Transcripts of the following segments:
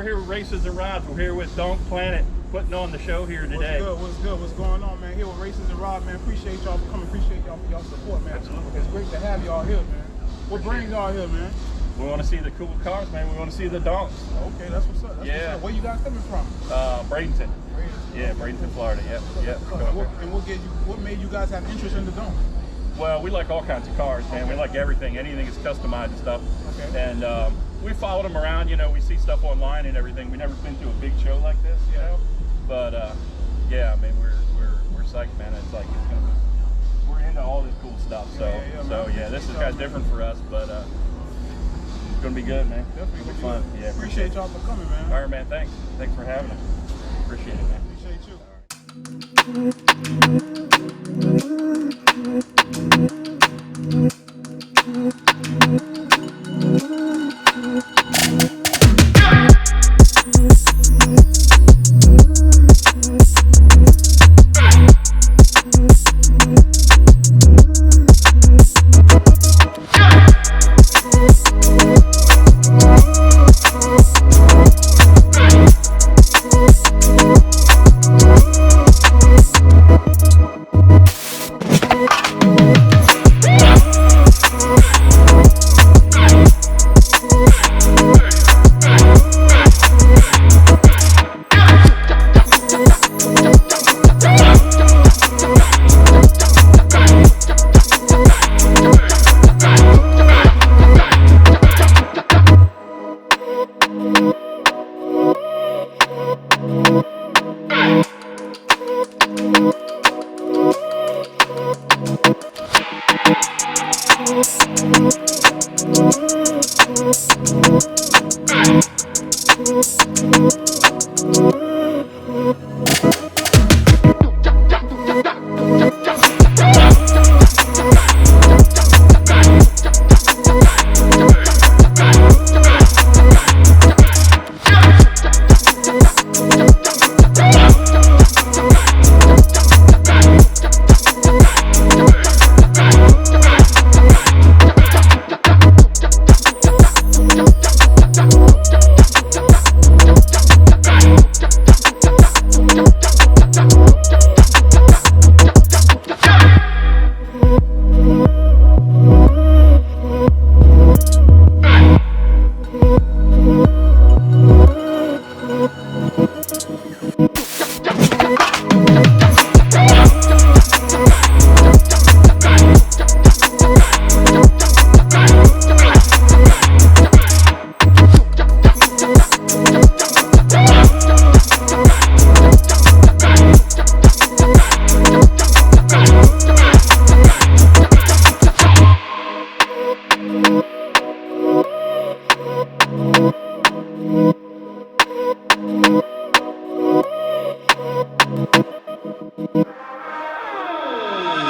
here with Races and Rods. We're here with Donk Planet putting on the show here today. What's good? What's good? What's going on, man? Here with Races and Rods, man. Appreciate y'all for coming. Appreciate y'all for y'all support, man. Absolutely. It's great to have y'all here, man. What brings y'all here, man? We want to see the cool cars, man. We want to see the Donks. Okay, that's what's up. That's what's up. Where you guys coming from? Bradenton. Yeah, Bradenton, Florida. Yep. What made you guys have interest in the Donk? Well, we like all kinds of cars, man. We like everything. Anything is customized and stuff. Okay. And we followed them around. You know, we see stuff online and everything. We've never been to a big show like this, you know. But yeah, I mean, we're psyched, man. It's like we're into all this cool stuff. So yeah, this is kind of different for us, but it's gonna be good, man. Definitely It'll be fun. Yeah, appreciate y'all for coming, man. All right, man. Thanks for having us. Appreciate it, man. Appreciate you.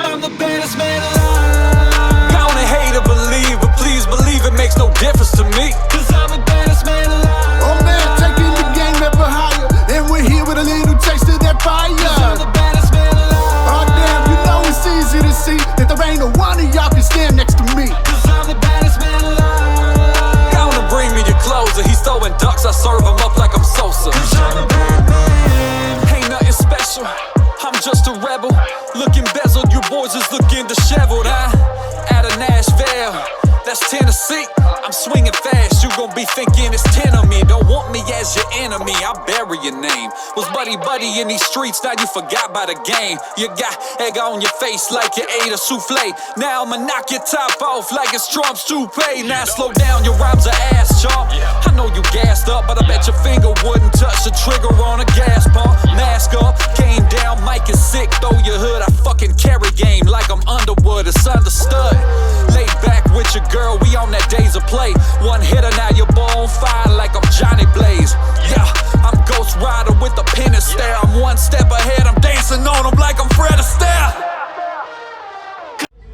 I'm the baddest man alive. Gonna hate or believe, but please believe it makes no difference to me. Cause I'm the baddest man alive. Oh man, taking the game ever higher. And we're here with a little taste of that fire. Cause I'm the baddest man alive. Oh damn, you know it's easy to see that there ain't no one of y'all can stand next to me. Cause I'm the baddest man alive. Gonna bring me your closer. He's throwing ducks, I serve him up like I'm Sosa. Cause I'm the bad man. Ain't nothing special, I'm just a rebel. Looking bezeled, you boys is looking disheveled. Out of Nashville, that's Tennessee. I'm swinging fast, you gon' be thinking it's 10 of me. Don't want me as your enemy, I'll bury your name. Was buddy in these streets, now you forgot about the game. You got egg on your face like you ate a souffle. Now I'ma knock your top off like it's Trump's toupee. Now slow down, your rhymes are ass chomp. I know you gassed up, but I bet your finger wouldn't touch the trigger on a gas pump. Mask up, came down, mic is sick, throw your hood. I fucking carry game like I'm Underwood, it's understood. Laid back with your girl, we on that days of play. One hitter, now you're on fire like I'm Johnny Blaze. Yeah, I'm Ghost Rider with a pin and stare. I'm one step ahead, I'm dancing on them like I'm Fred Astaire.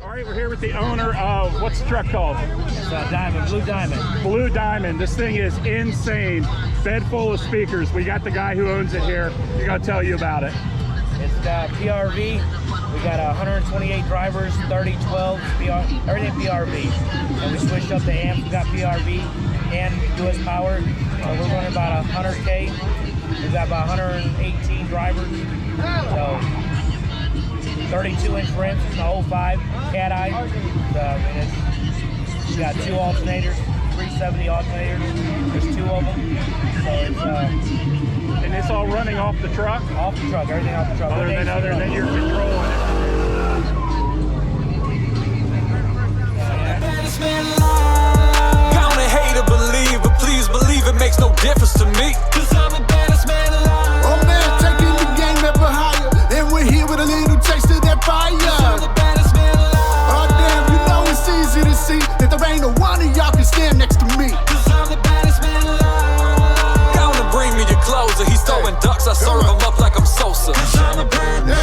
All right, we're here with the owner of, what's the truck called? It's Diamond, Blue Diamond. Blue Diamond. This thing is insane. Bed full of speakers. We got the guy who owns it here. He's gonna tell you about it. It's got PRV, We got 128 drivers, 30 12s, everything PRV. And we switched up the amps. We got PRV and US power. So we're running about 100K. We've got about 118 drivers. So 32-inch rims, the whole 5, cat eye. We got 2 alternators, 370 alternators. There's 2 of them. So it's And it's all running off the truck? off the truck, everything off the truck. Other than you're controlling it. Count it, hate or believe, but please believe it makes no difference to me. Cause I'm the baddest man alive. Oh man, taking the game ever higher. And we're here with a little taste of that fire. I'm the baddest man alive. Oh damn, you know it's easy to see that there ain't no one of y'all can stand next to me. Cause I'm the baddest man alive. Gonna bring me your closer. He's throwing ducks, I serve him up like I'm Sosa. Cause I'm a bad man.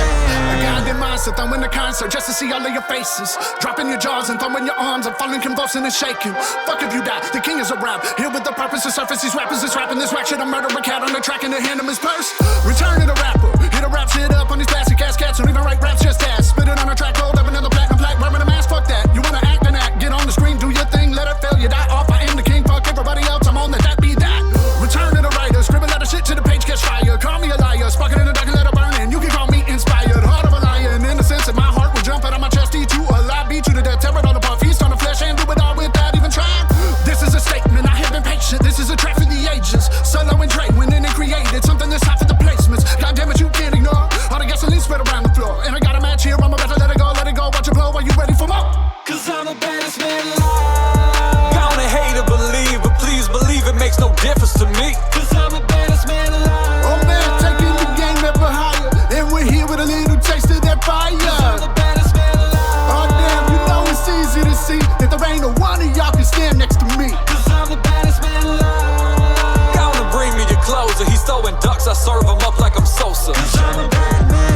I got that mindset, throwing the concert just to see all of your faces. Dropping your jaws and throwing your arms and falling convulsing and shaking. Fuck if you die, the king is around. Here with the purpose to surface these rappers that's rapping this rap shit. I murder a cat on the track and they hand him his purse. Return to the rapper, hit a rap shit up on these plastic ass cats. Don't even write raps, just ass. Spit it on a track, hold up another platinum plaque. Wearing a mask, fuck that. You wanna act and act, get on the screen, do your thing, let it fail, you die off. I am the king, fuck everybody else, I'm on that be that. Return to the writer, scribble out of shit to the page, catch fire. Call me a liar, spark it in the dark and let it burn in. You can call me inspired, heart of a liar, and in the sense that my heart will jump out of my chest, eat you alive, beat you to death, tear it all apart, feast on the flesh and do it all without even trying. This is a statement, I have been patient, this is a track for the ages. Solo and Dre went in and created something that's hot for the placements. God damn it, you can't ignore all the gasoline spread around the floor. And I got a match here, I'm about to let it go, watch it blow. Are you ready for more? Cause I'm the baddest man alive. Count it, hate or believe, but please believe it makes no difference to me. Cause I'm the baddest man alive. Oh man, taking the game ever higher. And we're here with a little taste of that fire. I'm the baddest man alive. Oh damn, you know it's easy to see that there ain't no one of y'all can stand next to me. Cause I'm the baddest man alive. Gonna bring me your closer. He's throwing ducks, I serve him up like I'm Sosa. Cause I'm a bad man.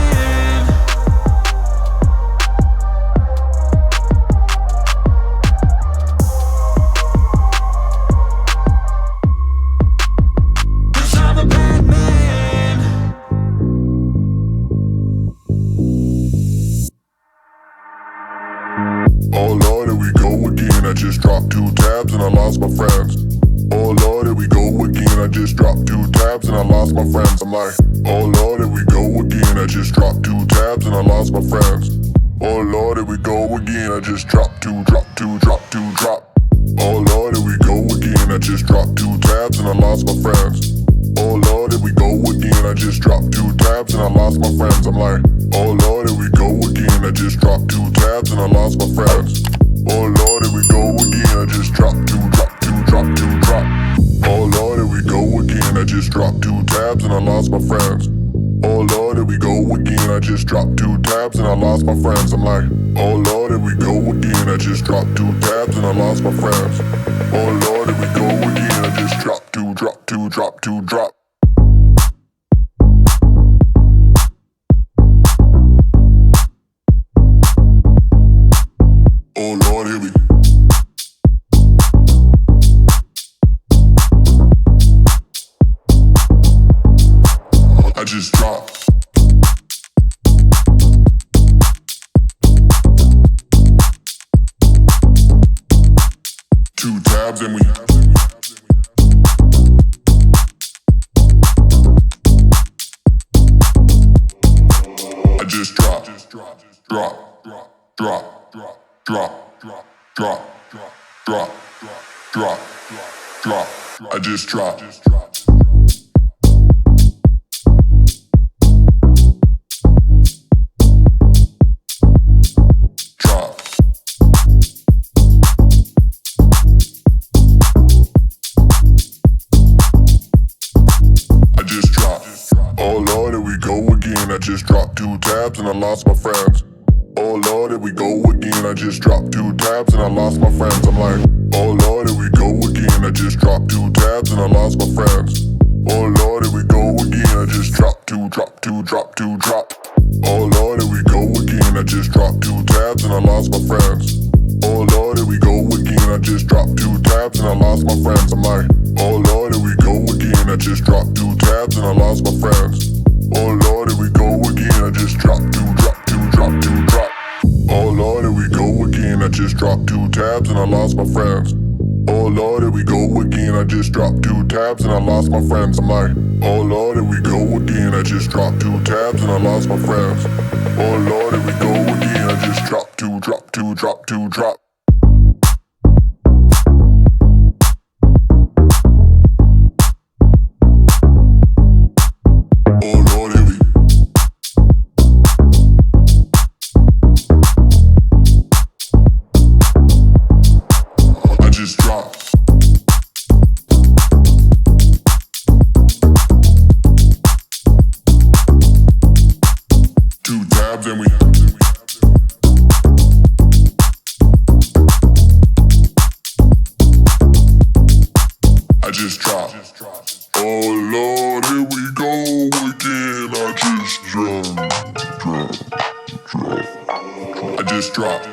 Oh Lord, here we go again. I just dropped 2 tabs and I lost my friends. Oh Lord, here we go again. I just dropped 2 tabs and I lost my friends. I'm like, oh Lord, here we go again. I just dropped 2 tabs and I lost my friends. Oh Lord, here we go again. I just dropped 2, drop 2, drop 2, drop. Oh Lord, here we go again. I just dropped 2 tabs and I lost my friends. Oh Lord, here we go again. I just dropped 2 tabs and I lost my friends. I'm like, oh Lord, here we go again. I just dropped 2 tabs and I lost my friends. Oh Lord, here we go again. I just dropped 2, drop 2, drop 2, drop. Oh Lord, here we go again. I just dropped 2 tabs and I lost my friends. Oh Lord, here we go again. I just dropped 2 tabs and I lost my friends. I'm like, oh Lord, here we go again. I just dropped 2 tabs and I lost my friends. Oh Lord, here we go again. I just dropped 2, drop 2, drop 2, drop. Oh Lord, here we I just dropped. Two tabs and we I just dropped. Drop, drop, drop, drop, drop, drop, drop, drop, drop, drop. I just dropped. Oh Lord, here we go again. I just dropped 2 tabs and I lost my friends. Oh Lord, here we go again. I just dropped 2 tabs and I lost my friends. I'm like, oh Lord, here we go again. I just dropped 2 tabs and I lost my friends. Oh Lord, here we go again. I just dropped 2, drop 2, drop 2, drop. Oh Lord, here we go again. I just dropped 2 tabs and I lost my friends. Oh Lord, here we go again. I just dropped 2 tabs and I lost my friends. I'm like, oh Lord, here we go again. I just dropped 2 tabs and I lost my friends. Oh Lord, here we go again. I just dropped 2, drop 2, drop 2. two tabs and I lost my friends. Oh Lord, here we go again. I just dropped two tabs and I lost my friends. I'm like, oh Lord, here we go again. I just dropped two tabs and I lost my friends. Oh Lord, here we go again. I just dropped two, drop two, drop two, drop. Oh Lord, here we I just dropped. Two tabs and we I just dropped. Oh Lord, here we go again. I just dropped. I just dropped.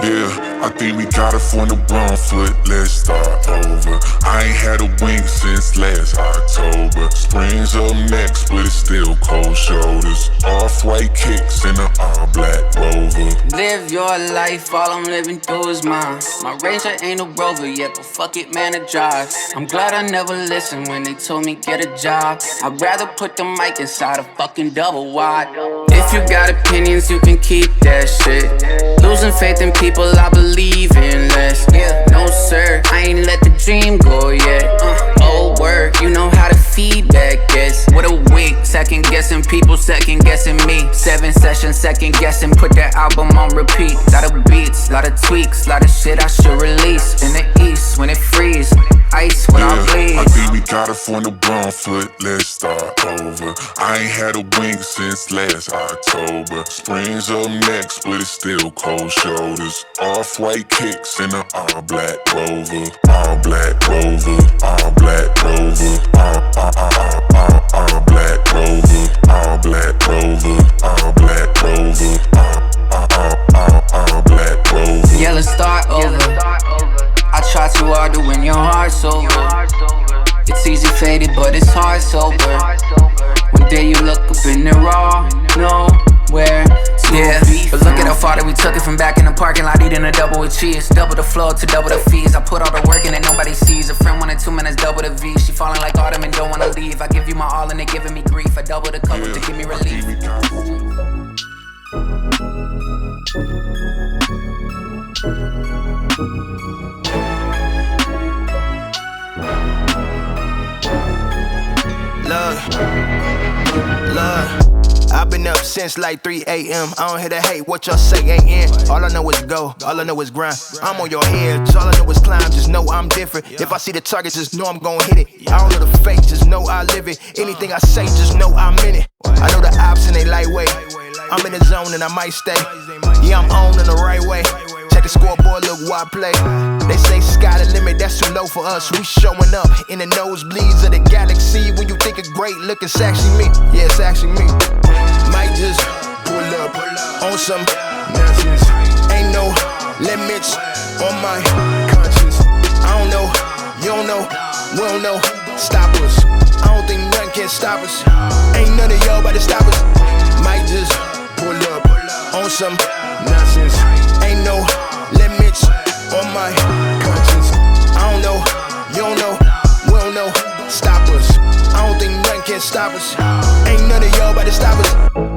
Yeah, I think we got it from the wrong foot, let's start over. I ain't had a wink since last October. Spring's up next, but it's still cold shoulders. Off-white kicks in an all-black Rover. Live your life, all I'm living through is mine. My Ranger ain't a Rover yet, but fuck it, man, it drives. I'm glad I never listened when they told me get a job. I'd rather put the mic inside a fucking double wide. If you got opinions, you can keep that shit. Losing faith in people I believe in less. Yeah, no sir, I ain't let the dream go yet. Old word, you know how the feedback gets. What a week, second guessing people, second guessing me. 7 sessions, second guessing, put that album on repeat. Lot of beats, lot of tweaks, lot of shit I should release. In the east, when it freeze, ice when I bleed. I think we got it from the wrong foot, let's start over. I ain't had a wink since last October. Spring's up next, but it's still cold shoulders. Off-white kicks in an all-black Rover. All-black Rover, all-black Rover, all-black Rover, all-black Rover, all-black Rover, all-black Rover. Yeah, let's start over. I try too hard to win your heart sober. It's easy faded, but it's hard sober. One day you look up in the raw, nowhere. Yeah, but look at how far that we took it from back in the parking lot, eating a double with cheese. Double the flow to double the fees. I put all the work in and nobody sees. A friend wanted 2 minutes, double the V. She falling like autumn and don't wanna leave. I give you my all and they giving me grief. I double the cover to give me relief. Love, I've been up since like 3 a.m. I don't hear the hate, what y'all say ain't in. All I know is go, all I know is grind. I'm on your head, all I know is climb. Just know I'm different. If I see the target, just know I'm gon' hit it. I don't know the fake, just know I live it. Anything I say, just know I'm in it. I know the ops and they lightweight. I'm in the zone and I might stay. Yeah, I'm on in the right way. Check the scoreboard, look who I play. They say sky the limit, that's too low for us. We showing up in the nosebleeds of the galaxy. When you think it's great, look, it's actually me. Yeah, it's actually me. Might just pull up on some nonsense. Ain't no limits on my conscience. I don't know, you don't know, we don't know. Stop us. I don't think nothing can stop us. Ain't none of y'all about to stop us. Might just pull up on some nonsense. Ain't no limits on my conscience. I don't know, you don't know, we don't know. Stop us. I don't think nothing can stop us. Ain't none of y'all about to stop us.